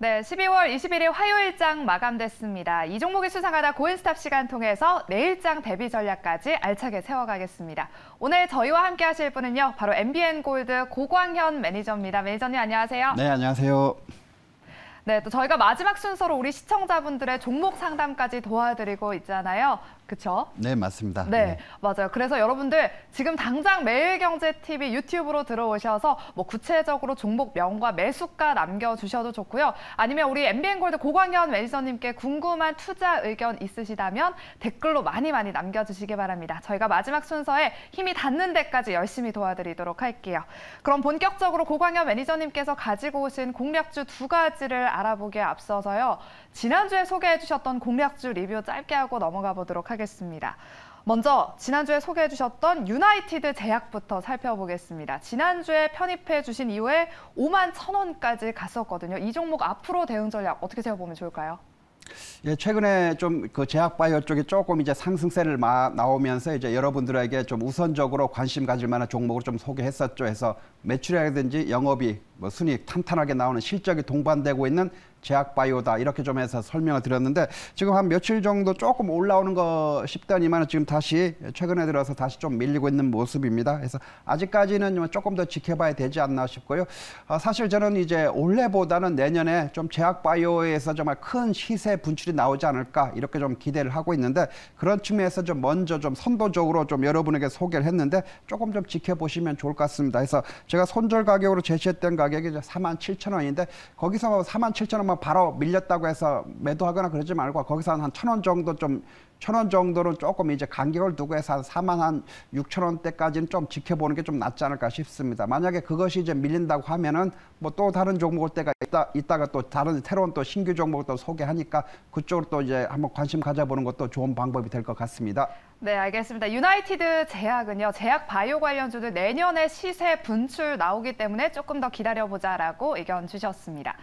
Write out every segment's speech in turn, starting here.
네, 12월 21일 화요일장 마감됐습니다. 이 종목이 수상하다 고인스탑 시간 통해서 내일장 대비 전략까지 알차게 세워가겠습니다. 오늘 저희와 함께 하실 분은요, 바로 MBN골드 고광현 매니저입니다. 매니저님 안녕하세요. 네, 안녕하세요. 네, 또 저희가 마지막 순서로 우리 시청자분들의 종목 상담까지 도와드리고 있잖아요. 그렇죠? 네, 맞습니다. 네, 맞아요. 그래서 여러분들 지금 당장 매일경제TV 유튜브로 들어오셔서 뭐 구체적으로 종목명과 매수가 남겨주셔도 좋고요. 아니면 우리 MBN골드 고광현 매니저님께 궁금한 투자 의견 있으시다면 댓글로 많이 남겨주시기 바랍니다. 저희가 마지막 순서에 힘이 닿는 데까지 열심히 도와드리도록 할게요. 그럼 본격적으로 고광현 매니저님께서 가지고 오신 공략주 두 가지를 알아보기에 앞서서요. 지난주에 소개해 주셨던 공략주 리뷰 짧게 하고 넘어가 보도록 하겠습니다. 먼저 지난주에 소개해 주셨던 유나이티드 제약부터 살펴보겠습니다. 지난주에 편입해 주신 이후에 51,000원까지 갔었거든요. 이 종목 앞으로 대응 전략 어떻게 세워보면 좋을까요? 예, 최근에 좀 그 제약바이오 쪽이 조금 이제 상승세를 나오면서 이제 여러분들에게 좀 우선적으로 관심 가질 만한 종목을 좀 소개했었죠. 해서 매출이라든지 영업이 뭐 순이익 탄탄하게 나오는 실적이 동반되고 있는 제약바이오다 이렇게 좀 해서 설명을 드렸는데 지금 한 며칠 정도 조금 올라오는 거 싶더니만 지금 다시 최근에 들어서 다시 좀 밀리고 있는 모습입니다. 그래서 아직까지는 조금 더 지켜봐야 되지 않나 싶고요. 사실 저는 이제 올해보다는 내년에 좀 제약바이오에서 정말 큰 시세 분출이 나오지 않을까 이렇게 좀 기대를 하고 있는데 그런 측면에서 좀 먼저 좀 선도적으로 좀 여러분에게 소개를 했는데 조금 좀 지켜보시면 좋을 것 같습니다. 그래서 제가 손절 가격으로 제시했던 가격이 47,000원인데 거기서 47,000원만 바로 밀렸다고 해서 매도하거나 그러지 말고 거기서 한 1,000원 정도 좀 1,000원 정도는 조금 이제 간격을 두고 해서 한 46,000원대까지는 좀 지켜보는 게 좀 낫지 않을까 싶습니다. 만약에 그것이 이제 밀린다고 하면은 뭐 또 다른 종목을 때가 있다가 또 다른 새로운 또 신규 종목을 또 소개하니까 그쪽으로 또 이제 한번 관심 가져보는 것도 좋은 방법이 될 것 같습니다. 네, 알겠습니다. 유나이티드 제약은요, 제약 바이오 관련주들 내년에 시세 분출 나오기 때문에 조금 더 기다려보자라고 의견 주셨습니다.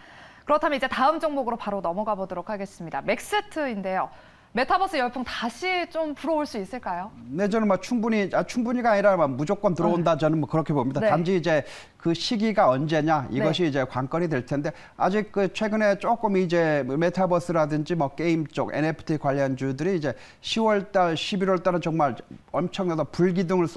그렇다면 이제 다음 종목으로 바로 넘어가 보도록 하겠습니다. 맥스트인데요. 메타버스 열풍 다시 좀 불어올 수 있을까요? 네, 저는 뭐 충분히가 아니라 무조건 들어온다 저는 뭐 그렇게 봅니다. 네. 단지 이제 그 시기가 언제냐 이것이 이제 관건이 될 텐데 아직 그 최근에 조금 이제 메타버스라든지 뭐 게임 쪽 NFT 관련주들이 이제 10월달, 11월달은 정말 엄청나다 불기둥을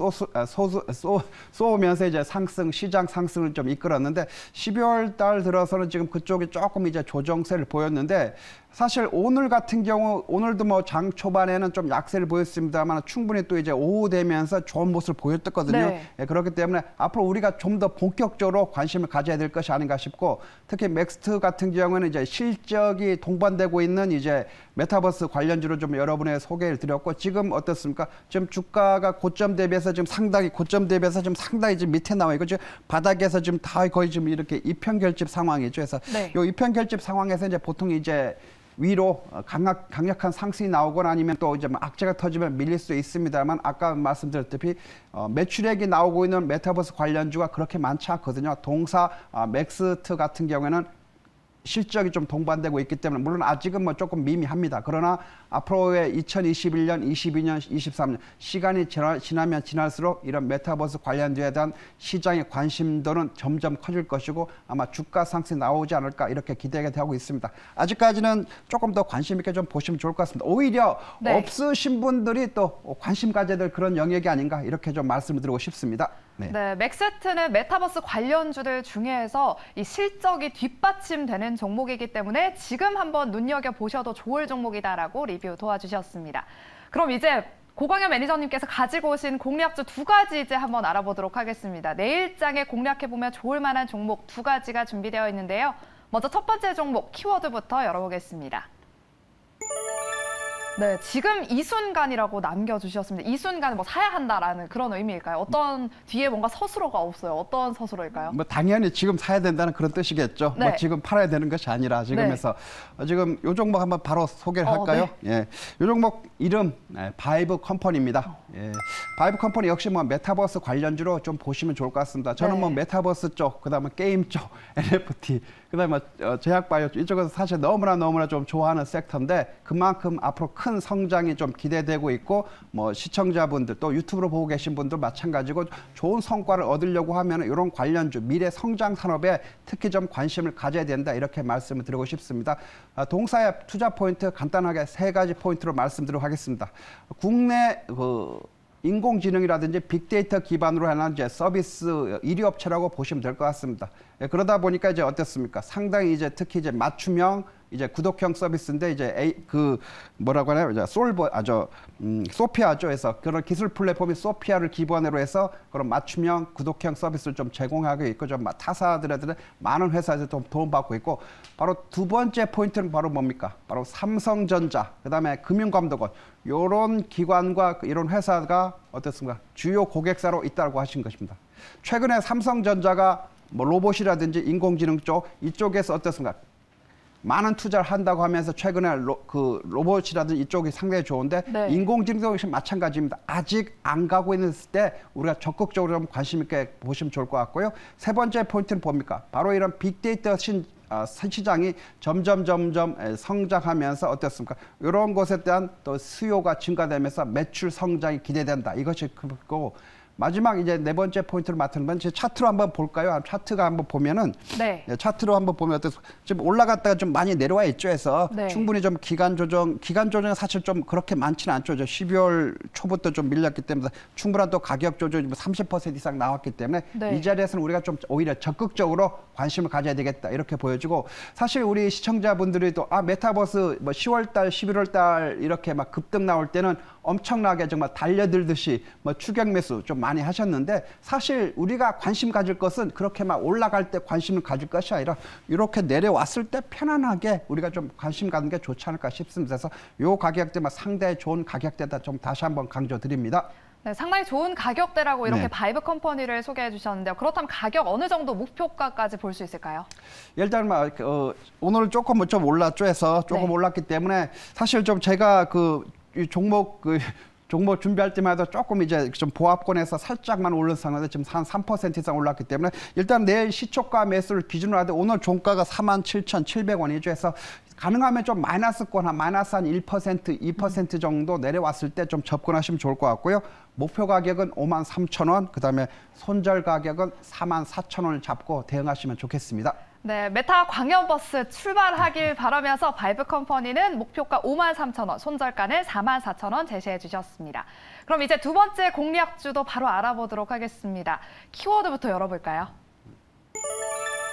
쏘면서 이제 시장 상승을 좀 이끌었는데 12월달 들어서는 지금 그쪽이 조금 이제 조정세를 보였는데 사실 오늘 같은 경우 오늘도 뭐 장 초반에는 좀 약세를 보였습니다만 충분히 또 이제 오후 되면서 좋은 모습을 보였거든요. 네. 예, 그렇기 때문에 앞으로 우리가 좀 더 본격적으로 관심을 가져야 될 것이 아닌가 싶고 특히 맥스트 같은 경우는 이제 실적이 동반되고 있는 이제 메타버스 관련주로 좀 여러분의 소개를 드렸고 지금 어떻습니까? 지금 주가가 고점 대비해서 지금 상당히 지금 밑에 나와 있고 지금 바닥에서 지금 다 거의 지금 이렇게 이평결집 상황이죠. 그래서 네. 이 이평결집 상황에서 이제 보통 이제 위로 강력한 상승이 나오거나 아니면 또 이제 악재가 터지면 밀릴 수 있습니다만 아까 말씀드렸다시피 매출액이 나오고 있는 메타버스 관련주가 그렇게 많지 않거든요. 동사 맥스트 같은 경우에는 실적이 좀 동반되고 있기 때문에 물론 아직은 뭐 조금 미미합니다. 그러나 앞으로의 2021년, 22년, 23년 시간이 지나면 지날수록 이런 메타버스 관련주에 대한 시장의 관심도는 점점 커질 것이고 아마 주가 상승이 나오지 않을까 이렇게 기대가 되고 있습니다. 아직까지는 조금 더 관심 있게 좀 보시면 좋을 것 같습니다. 오히려 네. 없으신 분들이 또 관심 가져야 될 그런 영역이 아닌가 이렇게 좀 말씀을 드리고 싶습니다. 네, 맥스트는 메타버스 관련주들 중에서 이 실적이 뒷받침되는 종목이기 때문에 지금 한번 눈여겨보셔도 좋을 종목이다라고 리뷰 도와주셨습니다. 그럼 이제 고광현 매니저님께서 가지고 오신 공략주 두 가지 이제 한번 알아보도록 하겠습니다. 내일장에 공략해보면 좋을 만한 종목 두 가지가 준비되어 있는데요. 먼저 첫 번째 종목 키워드부터 열어보겠습니다. 네, 지금 이 순간이라고 남겨주셨습니다. 이 순간은 뭐 사야 한다라는 그런 의미일까요? 어떤 뒤에 뭔가 서술어가 없어요. 어떤 서술어일까요? 뭐 당연히 지금 사야 된다는 그런 뜻이겠죠. 네. 뭐 지금 팔아야 되는 것이 아니라 지금 네. 해서 지금 요 종목 한번 바로 소개를 할까요? 네. 예, 요 종목 이름 바이브 컴퍼니입니다. 예, 바이브 컴퍼니 역시 뭐 메타버스 관련주로 좀 보시면 좋을 것 같습니다. 저는 네. 뭐 메타버스 쪽, 그다음에 게임 쪽, NFT, 그다음에 제약바이오 쪽 이쪽은 사실 너무나 좀 좋아하는 섹터인데 그만큼 앞으로 큰 성장이 좀 기대되고 있고 뭐 시청자분들 또 유튜브로 보고 계신 분들 마찬가지고 좋은 성과를 얻으려고 하면 이런 관련주 미래 성장 산업에 특히 좀 관심을 가져야 된다 이렇게 말씀을 드리고 싶습니다. 동사의 투자 포인트 간단하게 3가지 포인트로 말씀드리도록 하겠습니다. 국내 인공지능이라든지 빅데이터 기반으로 하는 이제 서비스 1위 업체라고 보시면 될 것 같습니다. 그러다 보니까 이제 어떻습니까? 상당히 이제 특히 이제 맞춤형 이제 구독형 서비스인데 이제 뭐라고 하나요? 이제 소피아죠. 해서 그런 기술 플랫폼이 소피아를 기반으로 해서 그런 맞춤형 구독형 서비스를 좀 제공하고 있고 좀 타사들한테 많은 회사에서 좀 도움받고 있고 바로 두 번째 포인트는 바로 뭡니까? 바로 삼성전자, 그다음에 금융감독원 이런 기관과 이런 회사가 어떻습니까? 주요 고객사로 있다고 하신 것입니다. 최근에 삼성전자가 뭐 로봇이라든지 인공지능 쪽 이쪽에서 어떻습니까? 많은 투자를 한다고 하면서 최근에 로봇이라든지 이쪽이 상당히 좋은데 네. 인공지능도 역시 마찬가지입니다. 아직 안 가고 있는 때 우리가 적극적으로 좀 관심 있게 보시면 좋을 것 같고요. 세 번째 포인트는 뭡니까? 바로 이런 빅데이터 시장이 점점 성장하면서 어떻습니까? 이런 것에 대한 또 수요가 증가되면서 매출 성장이 기대된다. 이것이 그렇고 마지막 이제 4번째 포인트를 맡은 건 차트로 한번 볼까요? 차트가 한번 보면은 네. 차트로 한번 보면 지금 올라갔다가 좀 많이 내려와 있죠. 해서 네. 충분히 좀 기간 조정은 사실 좀 그렇게 많지는 않죠. 12월 초부터 좀 밀렸기 때문에 충분한 또 가격 조정이 30% 이상 나왔기 때문에 네. 이 자리에서는 우리가 좀 오히려 적극적으로 관심을 가져야 되겠다 이렇게 보여지고 사실 우리 시청자분들이 또 메타버스 뭐 10월달, 11월달 이렇게 막 급등 나올 때는 엄청나게 정말 달려들듯이 뭐 추격 매수 좀 많이 하셨는데 사실 우리가 관심 가질 것은 그렇게 막 올라갈 때 관심을 가질 것이 아니라 이렇게 내려왔을 때 편안하게 우리가 좀 관심 갖는 게 좋지 않을까 싶습니다. 그래서 요 가격대만 상당히 좋은 가격대다 좀 다시 한번 강조드립니다. 네, 상당히 좋은 가격대라고 이렇게 네. 바이브 컴퍼니를 소개해 주셨는데요. 그렇다면 가격 어느 정도 목표가까지 볼 수 있을까요? 일단 오늘 조금 좀 올랐죠. 해서 조금 네. 올랐기 때문에 사실 좀 제가 이 종목 준비할 때마다 조금 이제 좀 보합권에서 살짝만 오른 상황인데 지금 한 3% 이상 올랐기 때문에 일단 내일 시초가 매수를 기준으로 하되 오늘 종가가 47,700원이죠. 해서 가능하면 좀 마이너스권 마이너스 한 1%, 2% 정도 내려왔을 때 좀 접근하시면 좋을 것 같고요. 목표 가격은 53,000원, 그다음에 손절 가격은 44,000원을 잡고 대응하시면 좋겠습니다. 네, 메타 광역버스 출발하길 바라면서 바이브 컴퍼니는 목표가 53,000원, 손절가는 44,000원 제시해 주셨습니다. 그럼 이제 두 번째 공략주도 바로 알아보도록 하겠습니다. 키워드부터 열어볼까요?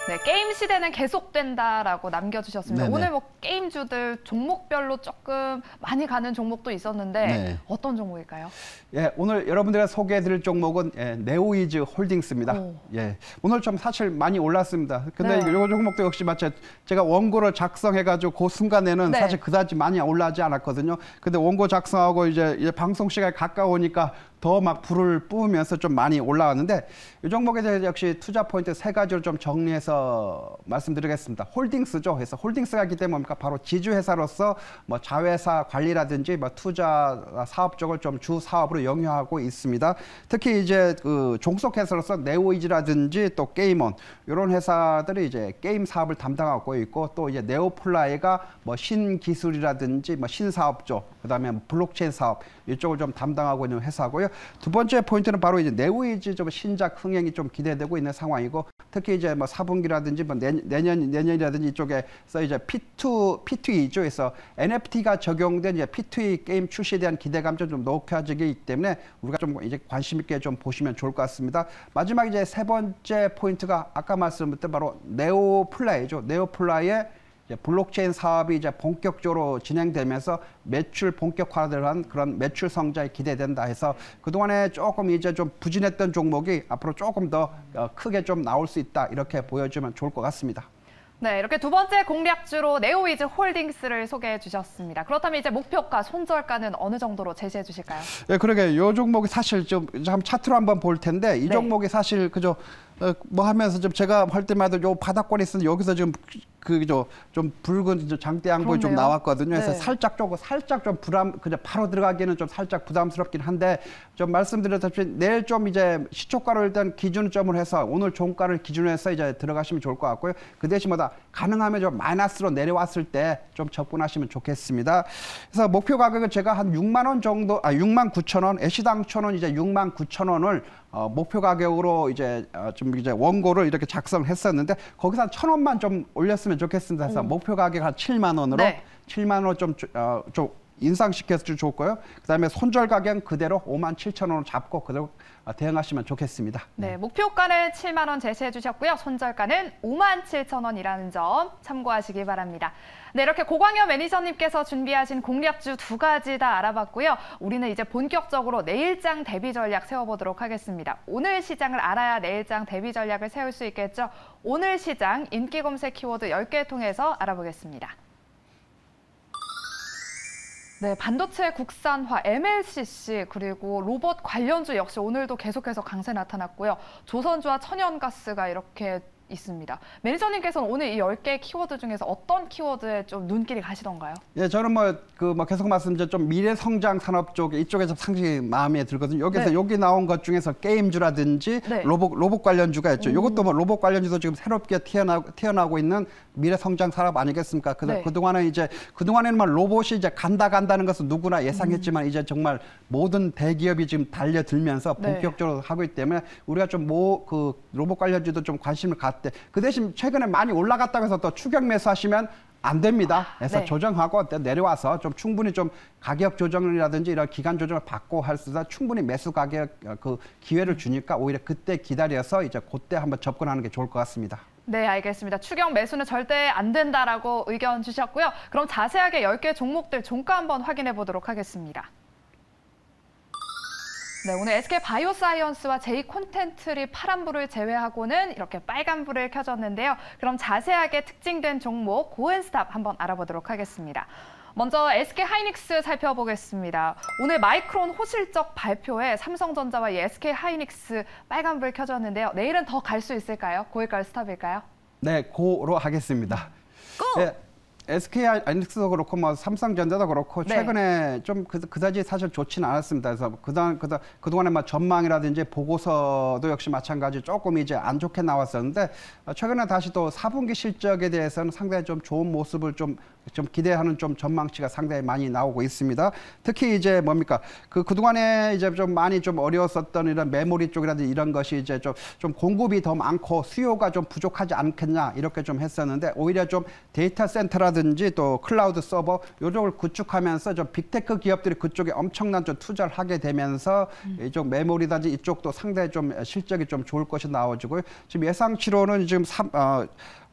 네, 게임 시대는 계속된다라고 남겨주셨습니다. 네네. 오늘 뭐 게임주들 종목별로 조금 많이 가는 종목도 있었는데 네. 어떤 종목일까요? 예, 오늘 여러분들의 소개해드릴 종목은 네오이즈 홀딩스입니다. 예, 오늘 좀 사실 많이 올랐습니다. 근데 네. 이 종목도 역시 마치 제가 원고를 작성해가지고 그 순간에는 네. 사실 그다지 많이 올라가지 않았거든요. 근데 원고 작성하고 이제 방송 시간이 가까우니까 더 막 불을 뿜으면서 좀 많이 올라왔는데 이 종목에 대해서 역시 투자 포인트 3가지로 좀 정리해서 말씀드리겠습니다. 홀딩스죠. 그래서 홀딩스가 있기 때문에 뭡니까? 바로 지주회사로서 뭐 자회사 관리라든지 뭐 투자 사업 쪽을 좀 주 사업으로 영위하고 있습니다. 특히 이제 종속회사로서 네오이즈라든지 또 게임온 이런 회사들이 이제 게임 사업을 담당하고 있고 또 이제 네오플라이가 뭐 신기술이라든지 뭐 신사업 쪽 그다음에 블록체인 사업 이쪽을 좀 담당하고 있는 회사고요. 두 번째 포인트는 바로 이제 네오이즈 좀 신작 흥행이 좀 기대되고 있는 상황이고 특히 이제 뭐 4분기라든지 뭐 내년이라든지 이쪽에서 이제 P2E죠. 그래서 NFT가 적용된 이제 P2E 게임 출시에 대한 기대감 좀 높아지기 때문에 우리가 좀 이제 관심 있게 좀 보시면 좋을 것 같습니다. 마지막 이제 세 번째 포인트가 아까 말씀드렸던 바로 네오플라이죠. 네오플라이의 블록체인 사업이 이제 본격적으로 진행되면서 매출 본격화를 그런 매출 성장이 기대된다 해서 그동안에 조금 이제 좀 부진했던 종목이 앞으로 조금 더 크게 좀 나올 수 있다 이렇게 보여주면 좋을 것 같습니다. 네, 이렇게 두 번째 공략주로 네오이즈 홀딩스를 소개해 주셨습니다. 그렇다면 이제 목표가, 손절가는 어느 정도로 제시해 주실까요? 네, 그러게 이 종목이 사실 좀 차트로 한번 볼 텐데 이 네. 종목이 사실 그저 뭐 하면서 좀 제가 할 때마다 요 바닥권에 있어서 여기서 지금 좀 붉은 장대 양봉이 좀 그렇네요. 나왔거든요. 그래서 네. 살짝 좀 그냥 바로 들어가기는 좀 살짝 부담스럽긴 한데 좀 말씀드렸다시피 내일 좀 이제 시초가를 일단 기준점을 해서 오늘 종가를 기준으로 해서 이제 들어가시면 좋을 것 같고요. 그 대신보다 가능하면 좀 마이너스로 내려왔을 때 좀 접근하시면 좋겠습니다. 그래서 목표 가격은 제가 한 6만 원 정도, 6만 9천 원, 애시당초는 이제 6만 9천 원을 목표 가격으로 이제 좀 이제 원고를 이렇게 작성했었는데 거기서 한 1,000원만 좀 올렸으면 좋겠습니다. 그래서 목표 가격 한 7만 원으로 네. 7만 원 좀 인상시켜서 좋고요. 그다음에 손절 가격은 그대로 5만 7천 원으로 잡고 그대로 대응하시면 좋겠습니다. 네, 목표가는 7만 원 제시해 주셨고요. 손절가는 5만 7천 원이라는 점 참고하시기 바랍니다. 네, 이렇게 고광현 매니저님께서 준비하신 공략주 2가지 다 알아봤고요. 우리는 이제 본격적으로 내일장 대비 전략 세워보도록 하겠습니다. 오늘 시장을 알아야 내일장 대비 전략을 세울 수 있겠죠. 오늘 시장 인기 검색 키워드 10개 통해서 알아보겠습니다. 네, 반도체 국산화, MLCC, 그리고 로봇 관련주 역시 오늘도 계속해서 강세 나타났고요. 조선주와 천연가스가 이렇게 있습니다. 매니저님께서는 오늘 이 10개 키워드 중에서 어떤 키워드에 좀 눈길이 가시던가요? 예, 저는 계속 말씀드린 좀 미래 성장 산업 쪽에 이쪽에서 상당히 마음에 들거든요. 여기서 네. 여기 나온 것 중에서 게임주라든지 네. 로봇 관련주가 있죠. 이것도 뭐 로봇 관련주도 지금 새롭게 태어나고 있는 미래 성장 산업 아니겠습니까? 네. 그동안에는 뭐 로봇이 이제 간다는 것은 누구나 예상했지만 이제 정말 모든 대기업이 지금 달려들면서 네. 본격적으로 하고 있기 때문에 우리가 좀 로봇 관련주도 좀 관심을 갖대. 그 대신 최근에 많이 올라갔다고 해서 또 추격 매수하시면 안 됩니다. 그래서 네. 조정하고 내려와서 좀 충분히 좀 가격 조정이라든지 이런 기간 조정을 받고 할 수 있어 충분히 매수 가격 기회를 주니까 오히려 그때 기다려서 이제 그때 한번 접근하는 게 좋을 것 같습니다. 네, 알겠습니다. 추경 매수는 절대 안 된다라고 의견 주셨고요. 그럼 자세하게 10개 종목들 종가 한번 확인해 보도록 하겠습니다. 네, 오늘 SK바이오사이언스와 J콘텐트리 파란불을 제외하고는 이렇게 빨간불을 켜졌는데요. 그럼 자세하게 특징된 종목 고엔스탑 한번 알아보도록 하겠습니다. 먼저 SK하이닉스 살펴보겠습니다. 오늘 마이크론 호실적 발표에 삼성전자와 이 SK하이닉스 빨간불 켜졌는데요. 내일은 더 갈 수 있을까요? 고일까요? 스탑일까요? 네, 고로 하겠습니다. 고! 예, SK하이닉스도 그렇고 뭐 삼성전자도 그렇고 네. 최근에 좀 그다지 사실 좋지는 않았습니다. 그래서 그동안에 뭐 전망이라든지 보고서도 역시 마찬가지 조금 이제 안 좋게 나왔었는데 최근에 다시 또 4분기 실적에 대해서는 상당히 좀 좋은 모습을 좀 기대하는 좀 전망치가 상당히 많이 나오고 있습니다. 특히 이제 뭡니까 그동안에 이제 좀 많이 좀 어려웠었던 이런 메모리 쪽이라든지 이런 것이 이제 좀 공급이 더 많고 수요가 좀 부족하지 않겠냐 이렇게 좀 했었는데 오히려 좀 데이터 센터라든지 또 클라우드 서버 요쪽을 구축하면서 좀 빅테크 기업들이 그쪽에 엄청난 좀 투자를 하게 되면서 이쪽 메모리라든지 이쪽도 상당히 좀 실적이 좀 좋을 것이 나와지고요. 지금 예상치로는 지금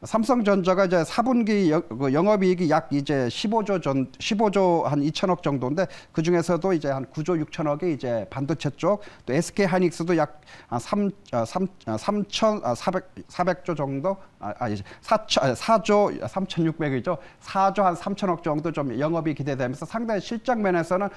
삼성전자가 이제 4분기 영업이익이 약 이제 15조 한 2천억 정도인데 그 중에서도 이제 한 9조 6천억이 이제 반도체 쪽, 또 SK 하이닉스도 약 400조 정도, 이제 4조 3,600이죠. 4조 한 3천억 정도 좀 영업이 기대되면서 상당히 실적 면에서는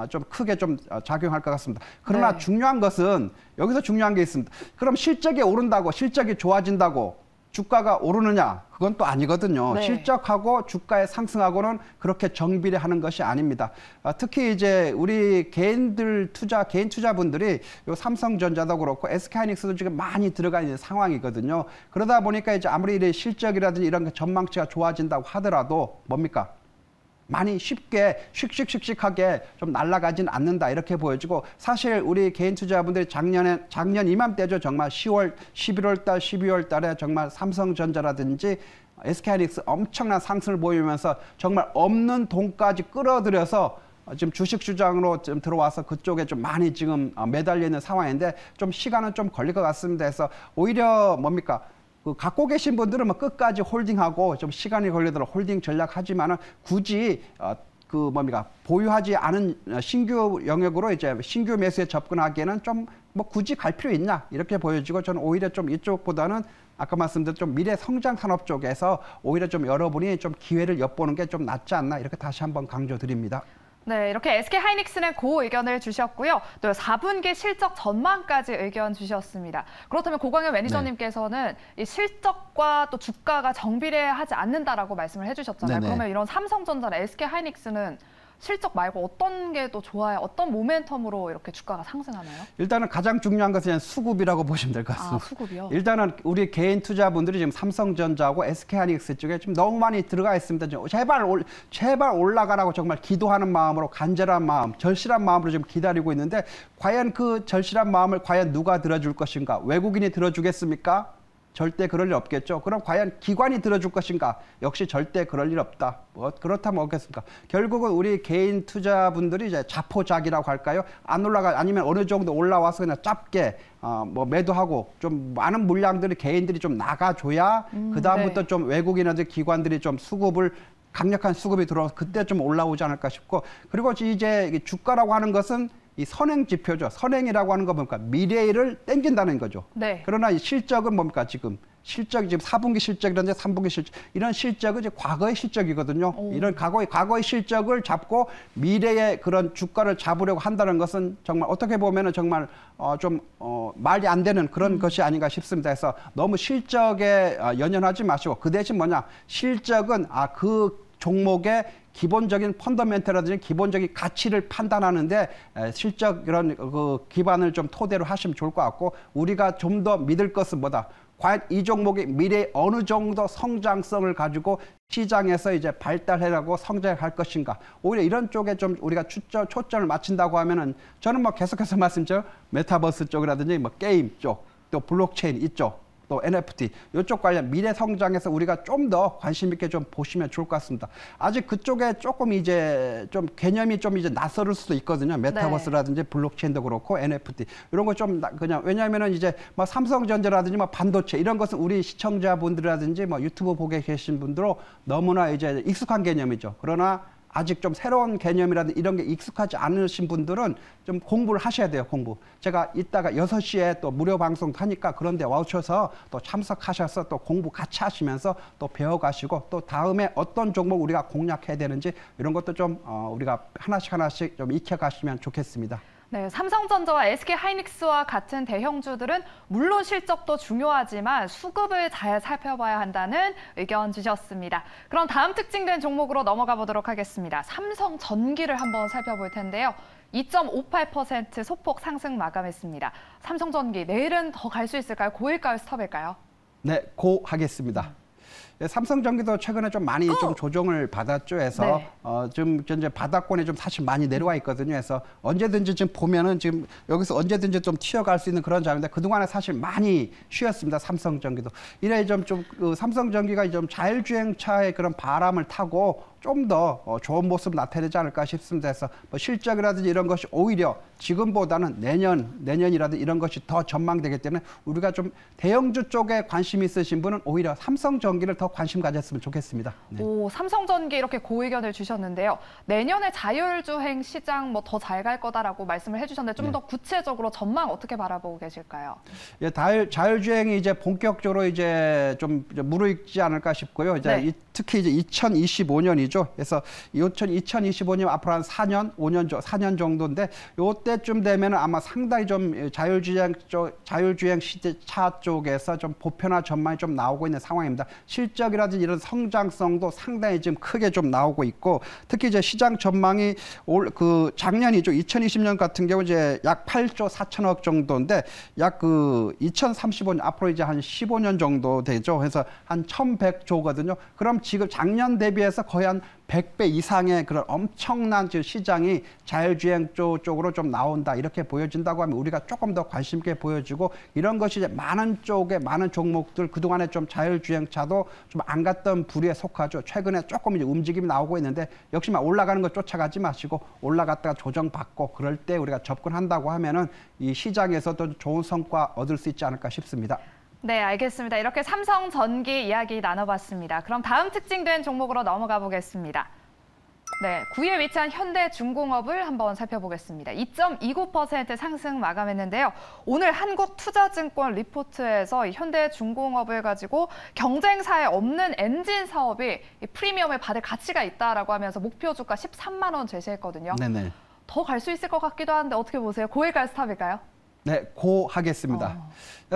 좀 크게 좀 작용할 것 같습니다. 그러나 네. 중요한 것은 여기서 중요한 게 있습니다. 그럼 실적이 오른다고 실적이 좋아진다고 주가가 오르느냐? 그건 또 아니거든요. 네. 실적하고 주가의 상승하고는 그렇게 정비례하는 것이 아닙니다. 특히 이제 우리 개인 투자분들이 요 삼성전자도 그렇고 SK하이닉스도 지금 많이 들어가 있는 상황이거든요. 그러다 보니까 이제 아무리 이 실적이라든지 이런 게 전망치가 좋아진다고 하더라도 뭡니까? 많이 쉽게 씩씩씩씩하게 좀 날아가진 않는다 이렇게 보여지고 사실 우리 개인 투자분들이 작년 이맘때죠. 정말 10월, 11월 달, 12월 달에 정말 삼성전자라든지 SK하이닉스 엄청난 상승을 보이면서 정말 없는 돈까지 끌어들여서 지금 주식 시장으로 좀 들어와서 그쪽에 좀 많이 지금 매달려 있는 상황인데 좀 시간은 좀 걸릴 것 같습니다. 그래서 오히려 뭡니까? 갖고 계신 분들은 뭐 끝까지 홀딩하고 좀 시간이 걸리도록 홀딩 전략하지만은 굳이 보유하지 않은 신규 영역으로 이제 신규 매수에 접근하기에는 좀 뭐 굳이 갈 필요 있냐 이렇게 보여지고 저는 오히려 좀 이쪽보다는 아까 말씀드린 좀 미래 성장 산업 쪽에서 오히려 좀 여러분이 좀 기회를 엿보는 게 좀 낫지 않나 이렇게 다시 한번 강조드립니다. 네, 이렇게 SK하이닉스는 고 의견을 주셨고요. 또 4분기 실적 전망까지 의견 주셨습니다. 그렇다면 고광현 매니저님께서는 이 실적과 또 주가가 정비례하지 않는다라고 말씀을 해주셨잖아요. 네네. 그러면 이런 삼성전자나 SK하이닉스는 실적 말고 어떤 게 또 좋아요? 어떤 모멘텀으로 이렇게 주가가 상승하나요? 일단은 가장 중요한 것은 수급이라고 보시면 될 것 같습니다. 아, 수급이요? 일단은 우리 개인 투자분들이 지금 삼성전자하고 SK하이닉스 쪽에 좀 너무 많이 들어가 있습니다. 제발 올라가라고 정말 기도하는 마음으로 간절한 마음, 절실한 마음으로 좀 기다리고 있는데 과연 그 절실한 마음을 과연 누가 들어줄 것인가? 외국인이 들어주겠습니까? 절대 그럴 일 없겠죠. 그럼 과연 기관이 들어줄 것인가? 역시 절대 그럴 일 없다. 뭐 그렇다면 어떻겠습니까? 결국은 우리 개인 투자분들이 이제 자포자기라고 할까요? 안 올라가 아니면 어느 정도 올라와서 그냥 짧게 뭐 매도하고 좀 많은 물량들이 개인들이 좀 나가줘야 그 다음부터 네. 좀 외국인이나 기관들이 좀 수급을 강력한 수급이 들어와서 그때 좀 올라오지 않을까 싶고 그리고 이제 주가라고 하는 것은 이 선행 지표죠. 선행이라고 하는 거 뭡니까? 미래를 땡긴다는 거죠. 네. 그러나 이 실적은 뭡니까? 지금 4분기 실적이라든지 3분기 실적 이런 실적은 이제 과거의 실적이거든요. 이런 과거의 실적을 잡고 미래의 그런 주가를 잡으려고 한다는 것은 정말 어떻게 보면은 정말 말이 안 되는 그런 것이 아닌가 싶습니다. 그래서 너무 실적에 연연하지 마시고 그 대신 뭐냐? 실적은 그 종목의 기본적인 펀더멘털이라든지 기본적인 가치를 판단하는데 실적 이런 그 기반을 좀 토대로 하시면 좋을 것 같고 우리가 좀 더 믿을 것은 뭐다? 과연 이 종목이 미래에 어느 정도 성장성을 가지고 시장에서 이제 발달해라고 성장할 것인가? 오히려 이런 쪽에 좀 우리가 초점을 맞춘다고 하면은 저는 뭐 계속해서 말씀드려 메타버스 쪽이라든지 뭐 게임 쪽, 또 블록체인 이쪽. 또 NFT 이쪽 관련 미래 성장에서 우리가 좀 더 관심 있게 좀 보시면 좋을 것 같습니다. 아직 그쪽에 조금 이제 좀 개념이 좀 이제 낯설을 수도 있거든요. 메타버스라든지 블록체인도 그렇고 NFT 이런 거 좀 그냥 왜냐하면은 이제 뭐 삼성전자라든지 뭐 반도체 이런 것은 우리 시청자분들이라든지 뭐 유튜브 보게 계신 분들로 너무나 이제 익숙한 개념이죠. 그러나 아직 좀 새로운 개념이라든지 이런 게 익숙하지 않으신 분들은 좀 공부를 하셔야 돼요, 공부. 제가 이따가 6시에 또 무료 방송 하니까 그런데 와주셔서 또 참석하셔서 또 공부 같이 하시면서 또 배워가시고 또 다음에 어떤 종목 우리가 공략해야 되는지 이런 것도 좀 우리가 하나씩 좀 익혀가시면 좋겠습니다. 네, 삼성전자와 SK하이닉스와 같은 대형주들은 물론 실적도 중요하지만 수급을 잘 살펴봐야 한다는 의견 주셨습니다. 그럼 다음 특징된 종목으로 넘어가 보도록 하겠습니다. 삼성전기를 한번 살펴볼 텐데요. 2.58% 소폭 상승 마감했습니다. 삼성전기 내일은 더 갈 수 있을까요? 고일까요? 스톱일까요? 네, 고 하겠습니다. 삼성전기도 최근에 좀 많이 좀 조정을 받았죠. 해서 네. 좀 이제 바닥권에 좀 사실 많이 내려와 있거든요. 그래서 언제든지 지금 보면은 지금 여기서 언제든지 좀 튀어갈 수 있는 그런 자리인데 그 동안에 사실 많이 쉬었습니다. 삼성전기도 이래 그 삼성전기가 좀 자율주행차의 그런 바람을 타고 좀 더 좋은 모습 나타내지 않을까 싶습니다. 그래서 뭐 실적이라든지 이런 것이 오히려 지금보다는 내년이라든지 이런 것이 더 전망되기 때문에 우리가 좀 대형주 쪽에 관심 있으신 분은 오히려 삼성전기를 더 관심 가졌으면 좋겠습니다. 네. 삼성전기 이렇게 고의견을 주셨는데요. 내년에 자율주행 시장 뭐 더 잘 갈 거다라고 말씀을 해주셨는데 좀 더 구체적으로 전망 어떻게 바라보고 계실까요? 예, 자율주행이 이제 본격적으로 이제 좀 무르익지 않을까 싶고요. 이제 네. 특히 이제 2025년이죠. 그래서 2025년 앞으로 한 4년 정도인데 요때쯤 되면 아마 상당히 좀 자율주행 시차 쪽에서 좀 보편화 전망이 좀 나오고 있는 상황입니다. 실적이라든지 이런 성장성도 상당히 지금 크게 좀 나오고 있고 특히 이제 시장 전망이 작년이죠. 2020년 같은 경우 이제 약 8조 4천억 정도인데 약 2035년 앞으로 이제 한 15년 정도 되죠. 그래서 한 1,100조거든요. 그럼 지금 작년 대비해서 거의 한 100배 이상의 그런 엄청난 시장이 자율주행 쪽으로 좀 나온다 이렇게 보여진다고 하면 우리가 조금 더 관심 있게 보여주고 이런 것이 이제 많은 종목들 그동안에 좀 자율주행차도 좀 안 갔던 부류에 속하죠. 최근에 조금 이제 움직임이 나오고 있는데 역시나 올라가는 거 쫓아가지 마시고 올라갔다가 조정받고 그럴 때 우리가 접근한다고 하면은 이 시장에서도 좋은 성과 얻을 수 있지 않을까 싶습니다. 네, 알겠습니다. 이렇게 삼성전기 이야기 나눠봤습니다. 그럼 다음 특징된 종목으로 넘어가 보겠습니다. 네, 9위에 위치한 현대중공업을 한번 살펴보겠습니다. 2.29% 상승 마감했는데요. 오늘 한국투자증권 리포트에서 이 현대중공업을 가지고 경쟁사에 없는 엔진 사업이 이 프리미엄을 받을 가치가 있다라고 하면서 목표 주가 13만 원 제시했거든요. 네네. 더 갈 수 있을 것 같기도 한데 어떻게 보세요? 고일까요, 스탑일까요? 네, 고 하겠습니다.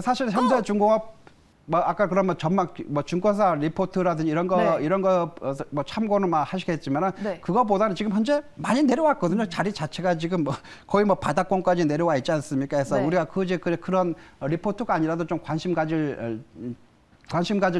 사실 현대중공업 뭐 아까 그러면 전망 뭐 증권사 리포트라든지 이런 거 뭐 참고는 막 하시겠지만은 네. 그거보다는 지금 현재 많이 내려왔거든요. 자리 자체가 지금 뭐 거의 뭐 바닥권까지 내려와 있지 않습니까? 그래서 네. 우리가 그런 리포트가 아니라도 좀 관심 가질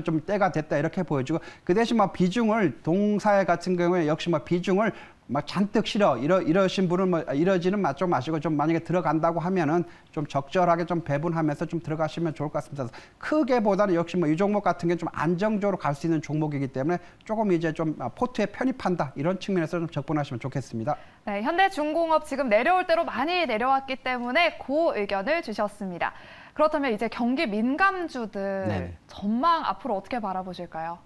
좀 때가 됐다 이렇게 보여지고 그 대신 뭐 비중을 동사회 같은 경우에 역시 뭐 비중을 막 잔뜩 실어 이러신 분은 뭐 이러지는 좀 마시고 좀 만약에 들어간다고 하면은 좀 적절하게 좀 배분하면서 좀 들어가시면 좋을 것 같습니다. 크게보다는 역시 뭐 이 종목 같은 게 좀 안정적으로 갈 수 있는 종목이기 때문에 조금 이제 좀 포트에 편입한다 이런 측면에서 좀 접근하시면 좋겠습니다. 네, 현대중공업 지금 내려올 대로 많이 내려왔기 때문에 고 의견을 주셨습니다. 그렇다면 이제 경기 민감주들 네. 전망 앞으로 어떻게 바라보실까요?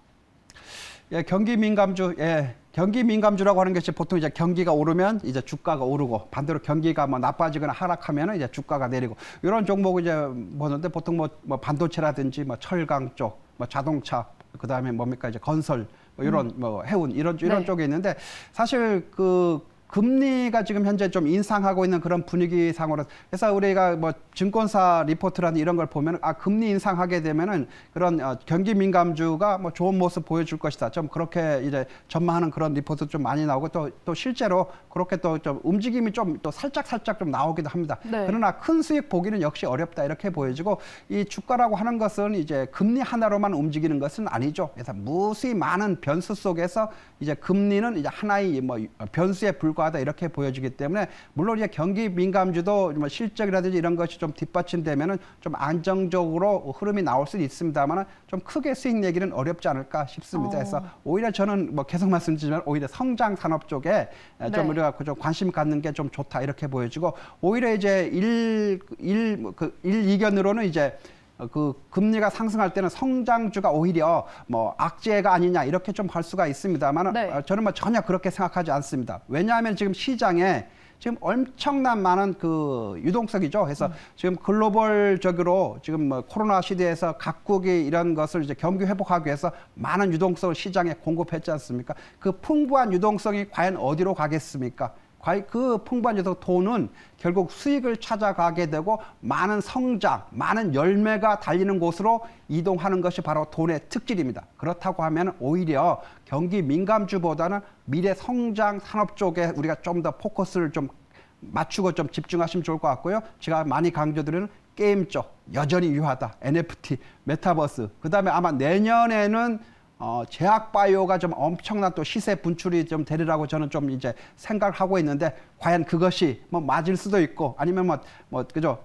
예, 경기 민감주라고 하는 것이 보통 이제 경기가 오르면 이제 주가가 오르고 반대로 경기가 뭐 나빠지거나 하락하면 이제 주가가 내리고 이런 종목을 이제 보는데 보통 뭐 반도체라든지 뭐 철강 쪽, 뭐 자동차, 그다음에 뭡니까 이제 건설 뭐 이런 뭐 해운 이런 네. 쪽에 있는데 사실 그 금리가 지금 현재 좀 인상하고 있는 그런 분위기상으로 그래서 우리가 뭐 증권사 리포트라는 이런 걸 보면 금리 인상하게 되면은 그런 경기 민감주가 뭐 좋은 모습 보여줄 것이다. 좀 그렇게 이제 전망하는 그런 리포트 좀 많이 나오고 또 실제로 그렇게 또 좀 움직임이 좀 또 살짝 좀 나오기도 합니다. 네. 그러나 큰 수익 보기는 역시 어렵다 이렇게 보여지고 이 주가라고 하는 것은 이제 금리 하나로만 움직이는 것은 아니죠. 그래서 무수히 많은 변수 속에서 이제 금리는 이제 하나의 뭐 변수에 불과하다 이렇게 보여지기 때문에 물론 이제 경기 민감주도 뭐 실적이라든지 이런 것이 좀 뒷받침되면은 좀 안정적으로 흐름이 나올 수는 있습니다만은 좀 크게 수익 내기는 어렵지 않을까 싶습니다. 그래서 오히려 저는 뭐 계속 말씀드리지만 오히려 성장 산업 쪽에 좀 네. 우리가 좀 관심 갖는 게 좀 좋다 이렇게 보여지고 오히려 이제 일이견으로는 이제 그 금리가 상승할 때는 성장주가 오히려 뭐 악재가 아니냐 이렇게 좀 할 수가 있습니다만 네. 저는 뭐 전혀 그렇게 생각하지 않습니다. 왜냐하면 지금 시장에 지금 엄청난 많은 그 유동성이죠. 그래서 지금 글로벌적으로 지금 뭐 코로나 시대에서 각국이 이런 것을 이제 경기 회복하기 위해서 많은 유동성을 시장에 공급했지 않습니까? 그 풍부한 유동성이 과연 어디로 가겠습니까? 그 풍부한 돈은 결국 수익을 찾아가게 되고 많은 성장, 많은 열매가 달리는 곳으로 이동하는 것이 바로 돈의 특질입니다. 그렇다고 하면 오히려 경기 민감주보다는 미래 성장 산업 쪽에 우리가 좀 더 포커스를 좀 맞추고 좀 집중하시면 좋을 것 같고요. 제가 많이 강조드리는 게임 쪽 여전히 유효하다. NFT, 메타버스. 그다음에 아마 내년에는 제약바이오가 좀 엄청난 또 시세 분출이 좀 되리라고 저는 좀 이제 생각을 하고 있는데 과연 그것이 뭐 맞을 수도 있고 아니면 그죠?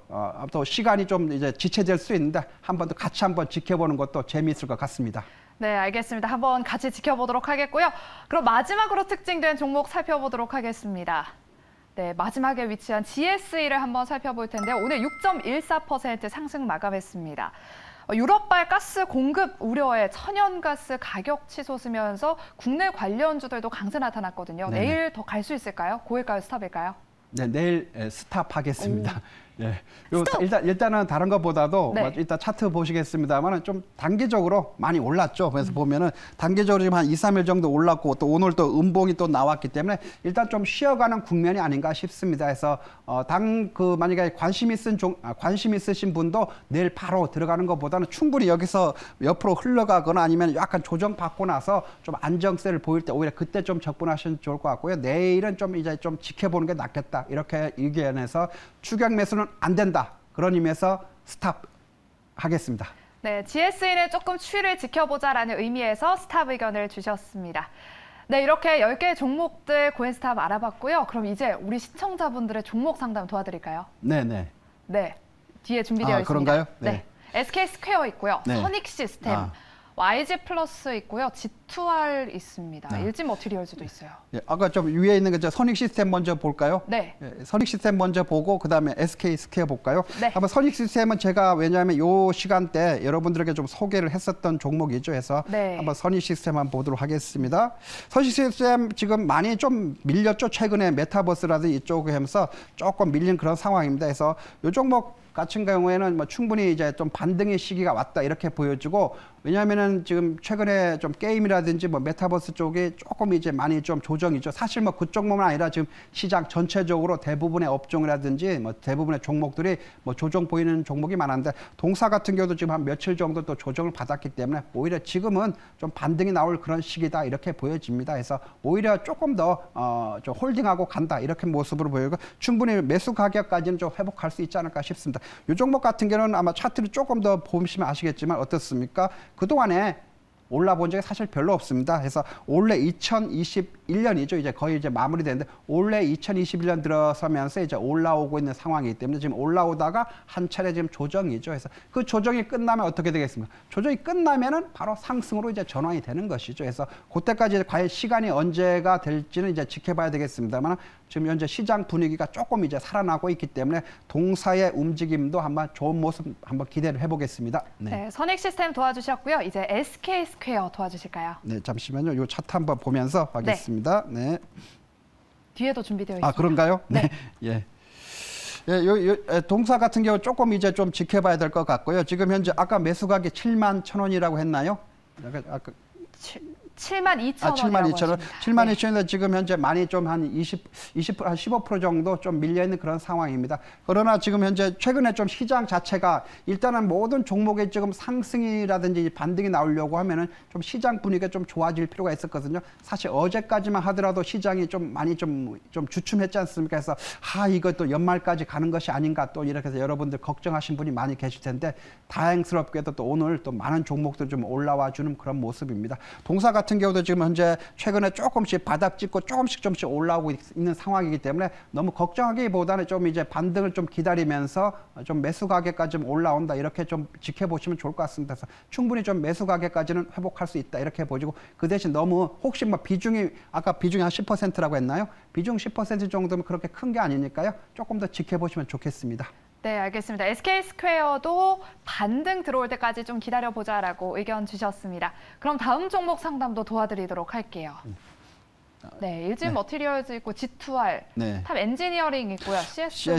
또 시간이 좀 이제 지체될 수 있는데 한번 더 같이 한번 지켜보는 것도 재미있을 것 같습니다. 네, 알겠습니다. 한번 같이 지켜보도록 하겠고요. 그럼 마지막으로 특징된 종목 살펴보도록 하겠습니다. 네, 마지막에 위치한 GSE를 한번 살펴볼 텐데요. 오늘 6.14% 상승 마감했습니다. 유럽발 가스 공급 우려에 천연가스 가격 치솟으면서 국내 관련주들도 강세 나타났거든요. 네네. 내일 더 갈 수 있을까요? 고일까요? 스탑일까요? 네, 내일 스탑하겠습니다. 네. 일단은 다른 것보다도 네. 일단 차트 보시겠습니다만 좀 단기적으로 많이 올랐죠. 그래서 보면은 단기적으로 지금 한 2, 3일 정도 올랐고 또 오늘 또 음봉이 또 나왔기 때문에 일단 좀 쉬어가는 국면이 아닌가 싶습니다. 그래서 만약에 관심 있으신 분도 내일 바로 들어가는 것보다는 충분히 여기서 옆으로 흘러가거나 아니면 약간 조정받고 나서 좀 안정세를 보일 때 오히려 그때 좀 접근하시면 좋을 것 같고요. 내일은 좀 이제 좀 지켜보는 게 낫겠다. 이렇게 의견에서 추격 매수는 안 된다. 그런 의미에서 스탑 하겠습니다. 네, GSE는 조금 추이를 지켜보자라는 의미에서 스탑 의견을 주셨습니다. 네, 이렇게 10개의 종목들 고인스탑 알아봤고요. 그럼 이제 우리 시청자분들의 종목 상담 도와드릴까요? 네네. 네, 뒤에 준비되어 있습니다. 그런가요? 네. SK 스퀘어 있고요. 네. 선익 시스템, YG 플러스 있고요. G2R 있습니다. 네. LG 머티리얼즈도 있어요. 예, 아까 좀 위에 있는 게 선익 시스템 먼저 볼까요? 네. 예, 선익 시스템 먼저 보고 그다음에 SK 스퀘어 볼까요? 네. 한번 선익 시스템은 제가 왜냐하면 요 시간대 여러분들에게 좀 소개를 했었던 종목이죠. 해서 네. 한번 선익 시스템 한번 보도록 하겠습니다. 선익 시스템 지금 많이 좀 밀렸죠. 최근에 메타버스라든지 이쪽에 하면서 조금 밀린 그런 상황입니다. 그래서 요 종목 같은 경우에는 뭐 충분히 이제 좀 반등의 시기가 왔다 이렇게 보여지고, 왜냐하면은 지금 최근에 좀 게임이라든지 뭐 메타버스 쪽에 조금 이제 많이 좀 조정이죠. 사실 뭐 그쪽만 아니라 지금 시장 전체적으로 대부분의 업종이라든지 뭐 대부분의 종목들이 뭐 조정 보이는 종목이 많은데, 동사 같은 경우도 지금 한 며칠 정도 또 조정을 받았기 때문에 오히려 지금은 좀 반등이 나올 그런 시기다 이렇게 보여집니다. 그래서 오히려 조금 더 좀 홀딩하고 간다 이렇게 모습으로 보이고, 충분히 매수 가격까지는 좀 회복할 수 있지 않을까 싶습니다. 이 종목 같은 경우는 아마 차트를 조금 더 보시면 아시겠지만 어떻습니까? 그동안에 올라본 적이 사실 별로 없습니다. 그래서 올해 2021년이죠. 이제 거의 이제 마무리되는데, 올해 2021년 들어서면서 이제 올라오고 있는 상황이기 때문에 지금 올라오다가 한 차례 지금 조정이죠. 그래서 그 조정이 끝나면 어떻게 되겠습니까? 조정이 끝나면은 바로 상승으로 이제 전환이 되는 것이죠. 그래서 그때까지 과연 시간이 언제가 될지는 이제 지켜봐야 되겠습니다만, 지금 현재 시장 분위기가 조금 이제 살아나고 있기 때문에 동사의 움직임도 한번 좋은 모습 한번 기대를 해보겠습니다. 네, 선익 시스템 도와주셨고요. 이제 SK 스퀘어 도와주실까요? 네, 잠시만요. 이 차트 한번 보면서 하겠습니다. 네. 뒤에도 준비되어 있습니다. 아, 그런가요? 네. 예. 예, 동사 같은 경우 조금 이제 좀 지켜봐야 될 것 같고요. 지금 현재 아까 매수 가격 71,000원이라고 했나요? 아까 72,000원. 72,000원. 72,000원인데 지금 현재 많이 좀 한 20, 한 15% 정도 좀 밀려있는 그런 상황입니다. 그러나 지금 현재 최근에 좀 시장 자체가 일단은 모든 종목에 지금 상승이라든지 반등이 나오려고 하면은 좀 시장 분위기가 좀 좋아질 필요가 있었거든요. 사실 어제까지만 하더라도 시장이 좀 많이 좀 주춤했지 않습니까? 그래서 이것도 연말까지 가는 것이 아닌가 또 이렇게 해서 여러분들 걱정하신 분이 많이 계실 텐데, 다행스럽게도 또 오늘 또 많은 종목들 좀 올라와 주는 그런 모습입니다. 동사 같은 경우도 지금 현재 최근에 조금씩 바닥 찍고 조금씩 올라오고 있는 상황이기 때문에 너무 걱정하기보다는 좀 이제 반등을 좀 기다리면서 좀 매수 가격까지 좀 올라온다 이렇게 좀 지켜보시면 좋을 것 같습니다. 그래서 충분히 좀 매수 가격까지는 회복할 수 있다 이렇게 보시고, 그 대신 너무 혹시 뭐 비중이 아까 비중이 한 10%라고 했나요? 비중 10% 정도면 그렇게 큰 게 아니니까요. 조금 더 지켜보시면 좋겠습니다. 네, 알겠습니다. SK 스퀘어도 반등 들어올 때까지 좀 기다려보자라고 의견 주셨습니다. 그럼 다음 종목 상담도 도와드리도록 할게요. 네, LG 머티리얼즈 있고 G2R, 네. 탑 엔지니어링 있고요.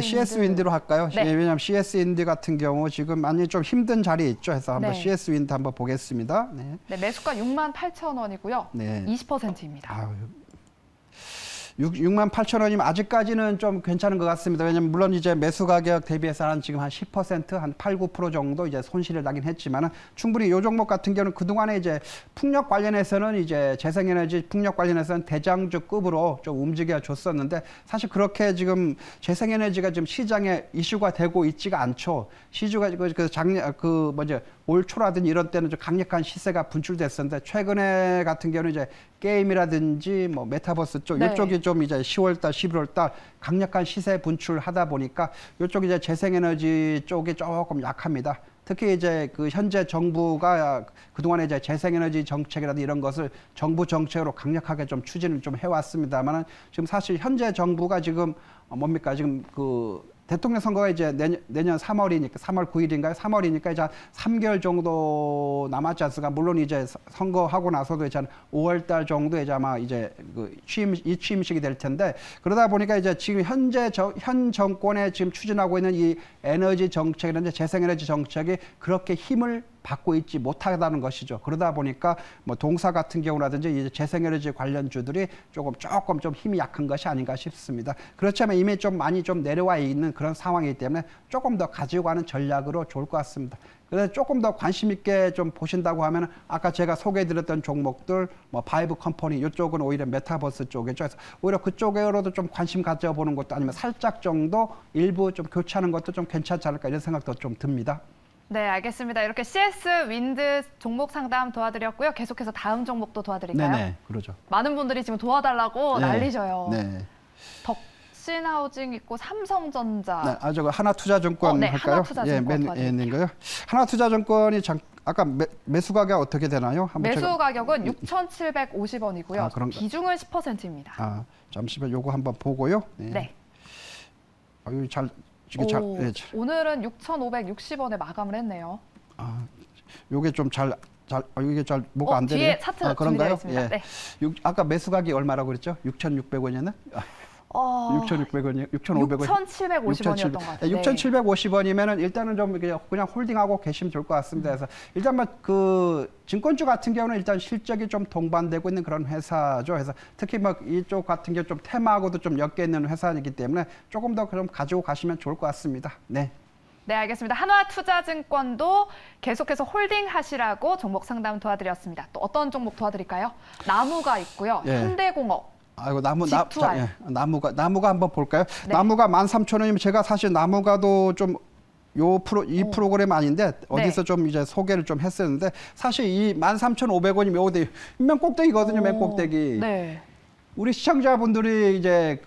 CS 윈드로 할까요? 네. 왜냐하면 CS 윈드 같은 경우 지금 많이 좀 힘든 자리에 있죠. 해서 한번 네. CS 윈드 한번 보겠습니다. 네. 네, 매수가 68,000원이고요. 네. 20%입니다. 아유, 68,000원이면 아직까지는 좀 괜찮은 것 같습니다. 왜냐면 물론 이제 매수 가격 대비해서는 지금 한 10%, 한 8, 9% 정도 이제 손실을 나긴 했지만은, 충분히 이 종목 같은 경우는 그동안에 이제 풍력 관련해서는 이제 재생에너지 풍력 관련해서는 대장주급으로 좀 움직여 줬었는데, 사실 그렇게 지금 재생에너지가 지금 시장에 이슈가 되고 있지가 않죠. 시주가 올 초라든지 이런 때는 좀 강력한 시세가 분출됐었는데, 최근에 같은 경우는 이제 게임이라든지 뭐 메타버스 쪽, 네. 이쪽이 좀 이제 10월달, 11월달 강력한 시세 분출하다 보니까 이쪽 이제 재생에너지 쪽이 조금 약합니다. 특히 이제 그 현재 정부가 그동안에 이제 재생에너지 정책이라든지 이런 것을 정부 정책으로 강력하게 좀 추진을 좀 해왔습니다만은, 지금 사실 현재 정부가 지금 뭡니까? 지금 그 대통령 선거가 이제 내년 3월이니까 3월 9일인가요? 3월이니까 이제 한 3개월 정도 남았지 않습니까? 물론 이제 선거하고 나서도 이제 한 5월 달 정도 이제 아마 이제 그 취임식이 될 텐데, 그러다 보니까 이제 지금 현 정권에 지금 추진하고 있는 이 에너지 정책이라든지 재생에너지 정책이 그렇게 힘을 받고 있지 못하다는 것이죠. 그러다 보니까 뭐 동사 같은 경우라든지 이제 재생에너지 관련주들이 조금 좀 힘이 약한 것이 아닌가 싶습니다. 그렇지만 이미 좀 많이 좀 내려와 있는 그런 상황이기 때문에 조금 더 가지고 가는 전략으로 좋을 것 같습니다. 그래서 조금 더 관심 있게 좀 보신다고 하면, 아까 제가 소개해드렸던 종목들, 뭐 바이브 컴퍼니 이쪽은 오히려 메타버스 쪽이죠. 그래서 오히려 그쪽으로도 좀 관심 가져보는 것도, 아니면 살짝 정도 일부 좀 교체하는 것도 좀 괜찮지 않을까 이런 생각도 좀 듭니다. 네, 알겠습니다. 이렇게 CS 윈드 종목 상담 도와드렸고요. 계속해서 다음 종목도 도와드릴까요? 네네, 그러죠. 많은 분들이 지금 도와달라고 네. 난리져요. 네. 덕신하우징 있고 삼성전자. 네, 저거 하나투자증권 네, 할까요? 하나투자증권 맨 있는 거요. 하나투자증권이 아까 매수 가격 어떻게 되나요? 매수 가격은 6,750원이고요. 아, 그런가? 비중은 10%입니다. 아, 잠시만 요거 한번 보고요. 네. 아유, 이게 잘. 오늘은 6,560원에 마감을 했네요. 아, 요게 좀 이게 잘 뭐가 안 되네요. 뒤에 차트 준비되어 있습니다. 네. 아까 매수 가격이 얼마라고 그랬죠? 6,600원이었나? 6,600원이요? 6,500원? 6,750원이었던 것 같아요. 6,750원이면은 일단은 좀 그냥 홀딩하고 계시면 좋을 것 같습니다. 그래서 일단 뭐 그 증권주 같은 경우는 일단 실적이 좀 동반되고 있는 그런 회사죠. 그래서 특히 뭐 이쪽 같은 경우 좀 테마하고도 좀 엮여 있는 회사이기 때문에 조금 더 그럼 가지고 가시면 좋을 것 같습니다. 네. 네, 알겠습니다. 한화투자증권도 계속해서 홀딩하시라고 종목 상담 도와드렸습니다. 또 어떤 종목 도와드릴까요? 나무가 있고요. 예. 현대공업. 아이고 G2R. 나무가 한번 볼까요? 네. 나무가 13,000원이면 제가 사실 나무가도 좀 이 프로그램 아닌데 어디서 네. 좀 이제 소개를 좀 했었는데 사실 이 13,500원이면 어디 맨 꼭대기거든요, 맨 꼭대기. 네. 우리 시청자분들이 이제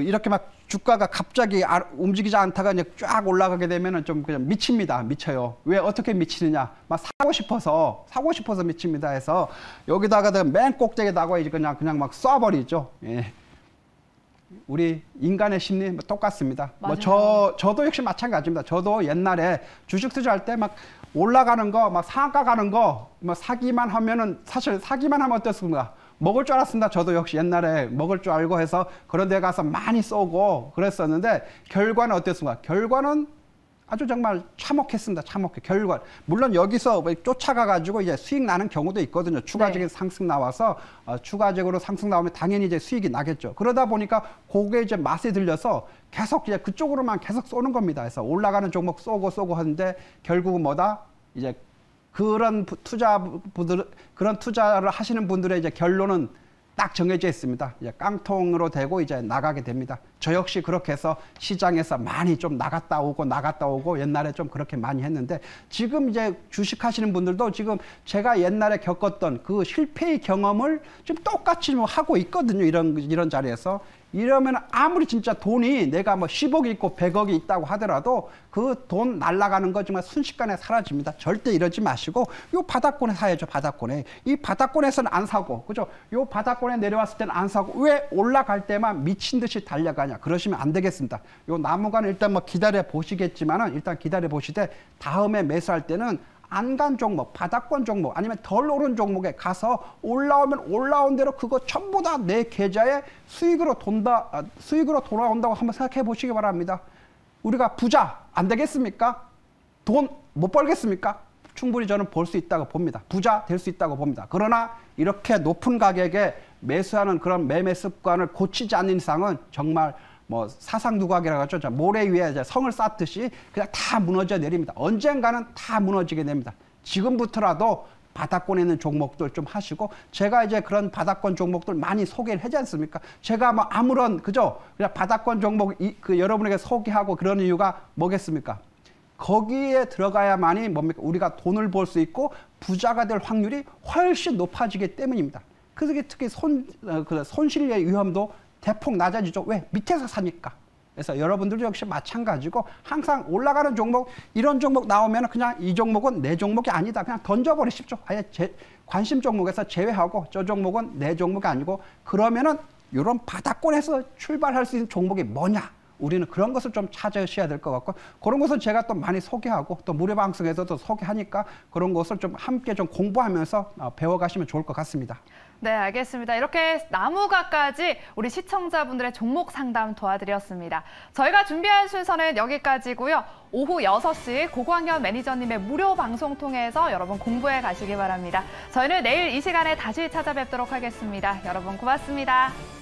이렇게 막 주가가 갑자기 움직이지 않다가 이제 쫙 올라가게 되면은 좀 그냥 미쳐요. 왜 어떻게 미치느냐? 막 사고 싶어서 미칩니다. 해서 여기다가 맨 꼭대기다가 이제 그냥 막 쏴버리죠. 예. 우리 인간의 심리 똑같습니다. 맞아요. 저도 역시 마찬가지입니다. 저도 옛날에 주식 투자할 때 막 올라가는 거, 막 상한가 가는 거, 뭐 사기만 하면 어떻습니까? 먹을 줄 알았습니다. 저도 역시 옛날에 먹을 줄 알고 해서 그런 데 가서 많이 쏘고 그랬었는데 결과는 어땠습니까? 결과는 아주 정말 참혹했습니다. 결과. 물론 여기서 쫓아가가지고 이제 수익 나는 경우도 있거든요. 추가적인 상승 나와서 추가적으로 상승 나오면 당연히 이제 수익이 나겠죠. 그러다 보니까 그게 이제 맛에 들려서 계속 이제 그쪽으로만 계속 쏘는 겁니다. 그래서 올라가는 종목 쏘고 하는데 결국은 뭐다? 이제 그런 투자를 하시는 분들의 이제 결론은 딱 정해져 있습니다. 이제 깡통으로 되고 이제 나가게 됩니다. 저 역시 그렇게 해서 시장에서 많이 좀 나갔다 오고 옛날에 좀 그렇게 많이 했는데 지금 이제 주식 하시는 분들도 지금 제가 옛날에 겪었던 그 실패의 경험을 지금 똑같이 뭐 하고 있거든요. 이런 자리에서. 이러면 아무리 진짜 돈이 내가 뭐 10억이 있고 100억이 있다고 하더라도 그 돈 날아가는 거 정말 순식간에 사라집니다. 절대 이러지 마시고 요 바닥권에 사야죠. 바닥권에. 이 바닥권에서는 안 사고 그죠? 요 바닥권에 내려왔을 때는 안 사고 왜 올라갈 때만 미친 듯이 달려가냐. 그러시면 안 되겠습니다. 요 나무가는 일단 뭐 기다려 보시겠지만은 일단 기다려 보시되 다음에 매수할 때는 안 간 종목, 바닥권 종목 아니면 덜 오른 종목에 가서 올라오면 올라온 대로 그거 전부 다 내 계좌에 수익으로 돌아온다고 한번 생각해 보시기 바랍니다. 우리가 부자 안 되겠습니까? 돈 못 벌겠습니까? 충분히 저는 벌 수 있다고 봅니다. 부자 될 수 있다고 봅니다. 그러나 이렇게 높은 가격에 매수하는 그런 매매 습관을 고치지 않는 이상은 정말 뭐 사상누각이라고 하죠. 모래 위에 이제 성을 쌓듯이 그냥 다 무너져 내립니다. 언젠가는 다 무너지게 됩니다. 지금부터라도 바닥권에 있는 종목들 좀 하시고 제가 이제 그런 바닥권 종목들 많이 소개를 하지 않습니까? 제가 뭐 아무런 그죠? 그냥 바닥권 종목 여러분에게 소개하고 그런 이유가 뭐겠습니까? 거기에 들어가야만이 뭡니까? 우리가 돈을 벌 수 있고 부자가 될 확률이 훨씬 높아지기 때문입니다. 그래서 특히 손실의 위험도 대폭 낮아지죠. 왜? 밑에서 사니까. 그래서 여러분들도 역시 마찬가지고 항상 올라가는 종목, 이런 종목 나오면 그냥 이 종목은 내 종목이 아니다. 그냥 던져버리십시오. 아예 관심 종목에서 제외하고 저 종목은 내 종목이 아니고 그러면은 이런 바닥권에서 출발할 수 있는 종목이 뭐냐? 우리는 그런 것을 좀 찾으셔야 될 것 같고 그런 것을 제가 또 많이 소개하고 또 무료 방송에서도 소개하니까 그런 것을 좀 함께 좀 공부하면서 배워가시면 좋을 것 같습니다. 네, 알겠습니다. 이렇게 나무가까지 우리 시청자분들의 종목 상담 도와드렸습니다. 저희가 준비한 순서는 여기까지고요. 오후 6시 고광현 매니저님의 무료 방송 통해서 여러분 공부해 가시기 바랍니다. 저희는 내일 이 시간에 다시 찾아뵙도록 하겠습니다. 여러분 고맙습니다.